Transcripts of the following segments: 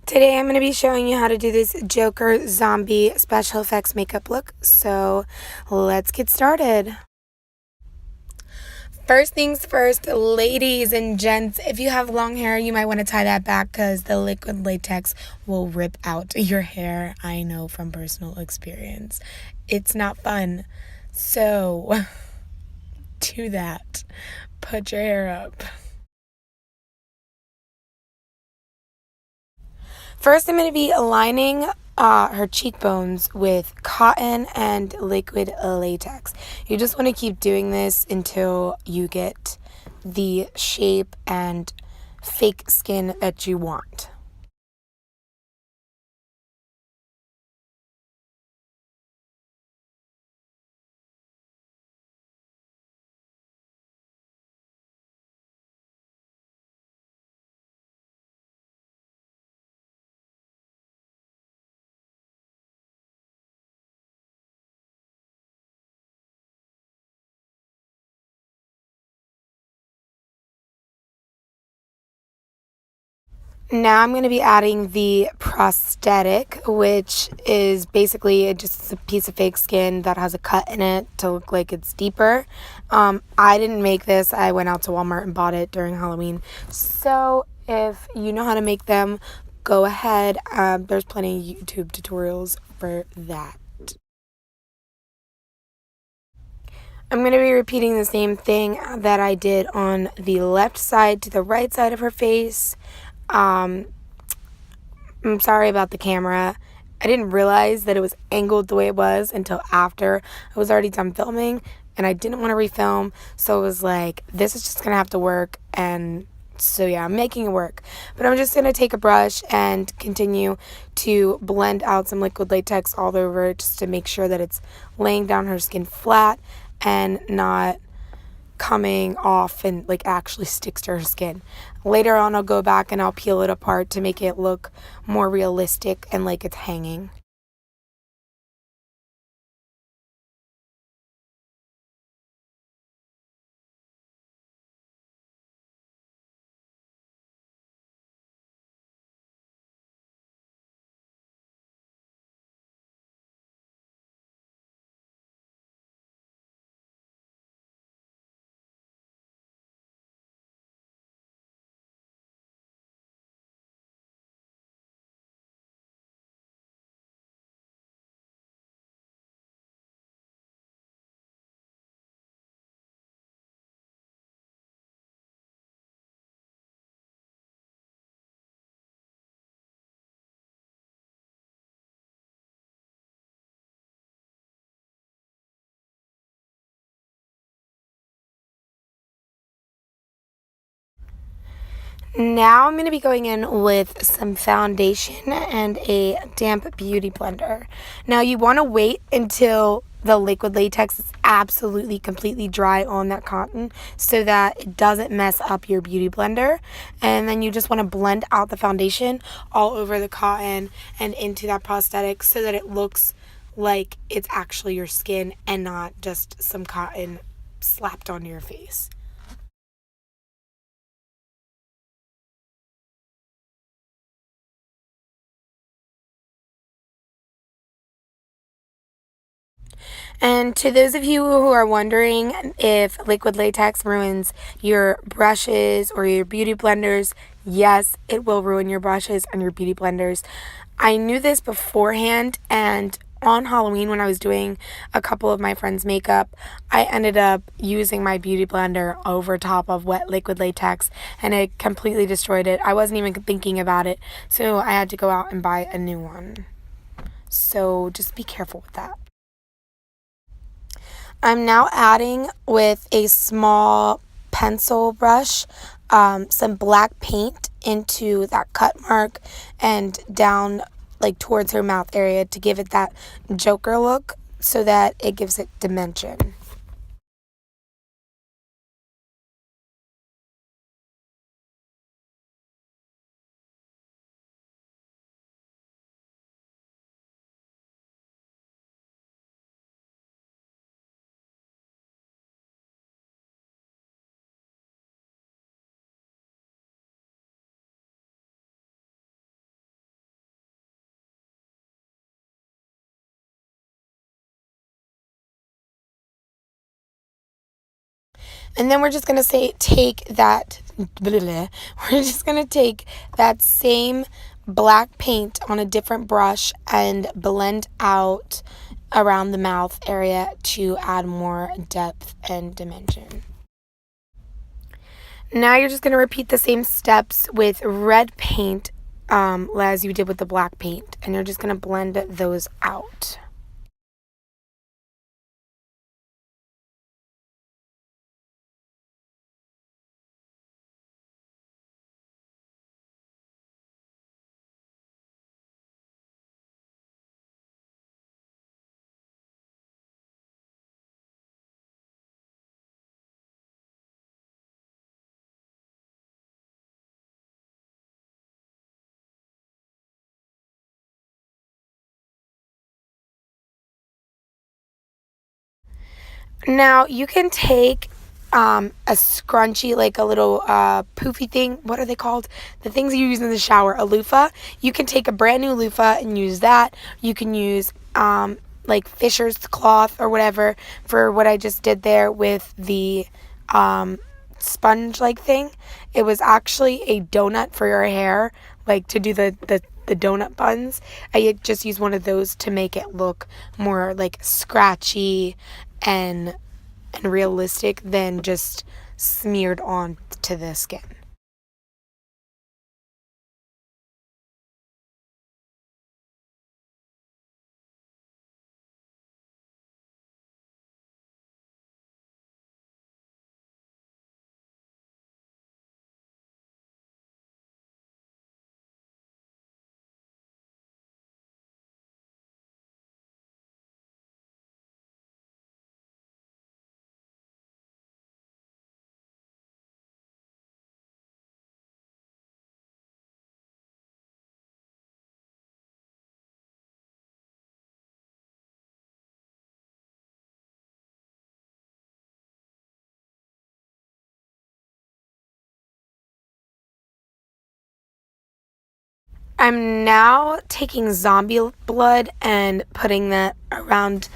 Today I'm going to be showing you how to do this Joker zombie special effects makeup look, so let's get started. First things first, ladies and gents, if you have long hair, you might want to tie that back because the liquid latex will rip out your hair. I know from personal experience. It's not fun. So, do that. Put your hair up. First, I'm going to be aligning her cheekbones with cotton and liquid latex. You just want to keep doing this until you get the shape and fake skin that you want. Now I'm going to be adding the prosthetic, which is basically just a piece of fake skin that has a cut in it to look like it's deeper. I didn't make this. I went out to Walmart and bought it during Halloween. So if you know how to make them, go ahead. There's plenty of YouTube tutorials for that. I'm going to be repeating the same thing that I did on the left side to the right side of her face. I'm sorry about the camera. I didn't realize that it was angled the way it was until after I was already done filming, and I didn't want to refilm, so it was like, this is just going to have to work, and so yeah, I'm making it work. But I'm just going to take a brush and continue to blend out some liquid latex all over it just to make sure that it's laying down her skin flat and not coming off and like actually sticks to her skin. Later on I'll go back and I'll peel it apart to make it look more realistic and like it's hanging. Now I'm going to be going in with some foundation and a damp beauty blender. Now you want to wait until the liquid latex is absolutely completely dry on that cotton so that it doesn't mess up your beauty blender. And then you just want to blend out the foundation all over the cotton and into that prosthetic so that it looks like it's actually your skin and not just some cotton slapped onto your face. And to those of you who are wondering if liquid latex ruins your brushes or your beauty blenders, yes, it will ruin your brushes and your beauty blenders. I knew this beforehand, and on Halloween when I was doing a couple of my friends' makeup, I ended up using my beauty blender over top of wet liquid latex and it completely destroyed it. I wasn't even thinking about it, so I had to go out and buy a new one. So just be careful with that. I'm now adding with a small pencil brush some black paint into that cut mark and down like towards her mouth area to give it that Joker look so that it gives it dimension. And then we're just going to take that, we're just going to take that same black paint on a different brush and blend out around the mouth area to add more depth and dimension. Now you're just going to repeat the same steps with red paint as you did with the black paint. And you're just going to blend those out. Now you can take a scrunchie, like a little poofy thing. What are they called? The things you use in the shower, a loofah. You can take a brand new loofah and use that. You can use like Fisher's cloth or whatever for what I just did there with the sponge like thing. It was actually a donut for your hair, like to do the donut buns. I just used one of those to make it look more like scratchy and realistic than just smeared on to the skin. I'm now taking zombie blood and putting that around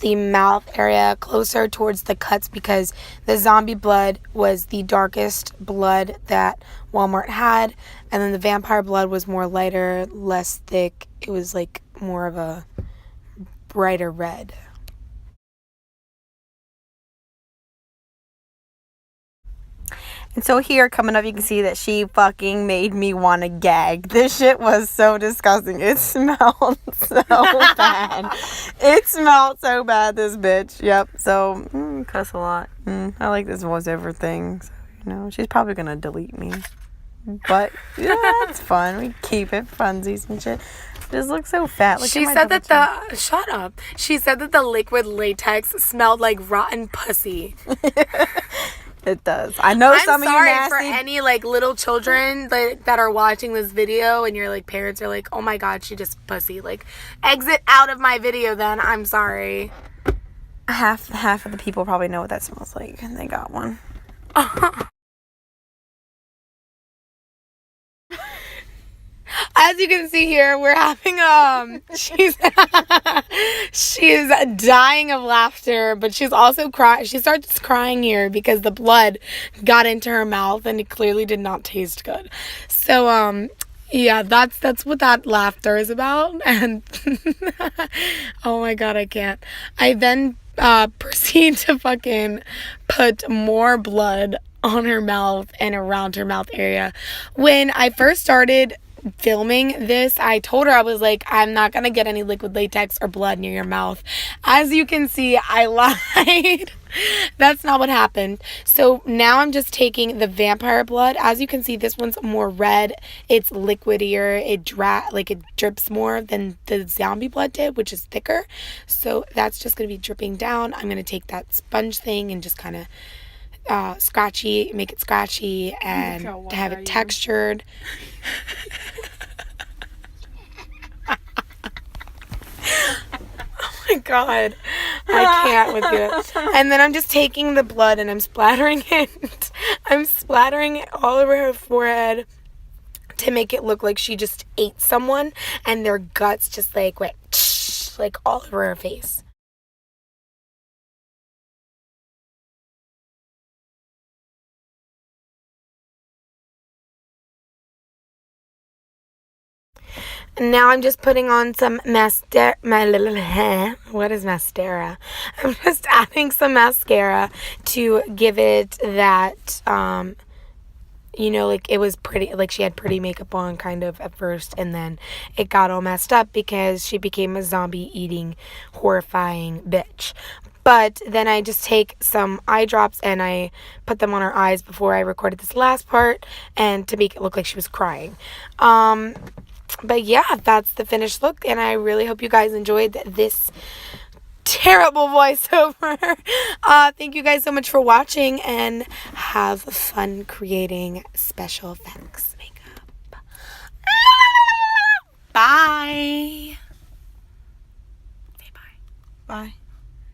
the mouth area closer towards the cuts because the zombie blood was the darkest blood that Walmart had, and then the vampire blood was more lighter, less thick. It was like more of a brighter red. And so here, coming up, you can see that she fucking made me want to gag. This shit was so disgusting. It smelled so bad. It smelled so bad, this bitch. Yep. So, cuss a lot. I like this voiceover thing. So, she's probably going to delete me. But, yeah, it's fun. We keep it funsies and shit. Just look so fat. Look She said that shut up. She said that the liquid latex smelled like rotten pussy. It does. I know some of you nasty. I'm sorry for any like little children that are watching this video and your like parents are like, oh my god, she just pussy. Like, exit out of my video then. I'm sorry. Half of the people probably know what that smells like and they got one. As you can see here, we're having she's dying of laughter, but she's also crying. She starts crying here because the blood got into her mouth and it clearly did not taste good. So yeah, that's what that laughter is about. And oh my god, I can't. I then proceed to fucking put more blood on her mouth and around her mouth area. When I first started filming this, I told her, I was like, I'm not gonna get any liquid latex or blood near your mouth. As you can see, I lied. That's not what happened. So now I'm just taking the vampire blood. As you can see, this one's more red. It's liquidier. It drips more than the zombie blood did, which is thicker. So that's just gonna be dripping down. I'm gonna take that sponge thing and just kind of make it scratchy and to have it textured. Oh my god, I can't with you. And then I'm just taking the blood and I'm splattering it. I'm splattering it all over her forehead to make it look like she just ate someone and their guts just like went like all over her face. And now I'm just putting on some mascara. What is mascara? I'm just adding some mascara to give it that, like it was pretty, like she had pretty makeup on kind of at first, and then it got all messed up because she became a zombie eating, horrifying bitch. But then I just take some eye drops and I put them on her eyes before I recorded this last part, and to make it look like she was crying. But yeah, that's the finished look, and I really hope you guys enjoyed this terrible voiceover. Thank you guys so much for watching, and have fun creating special effects makeup. Bye. Say bye. Bye.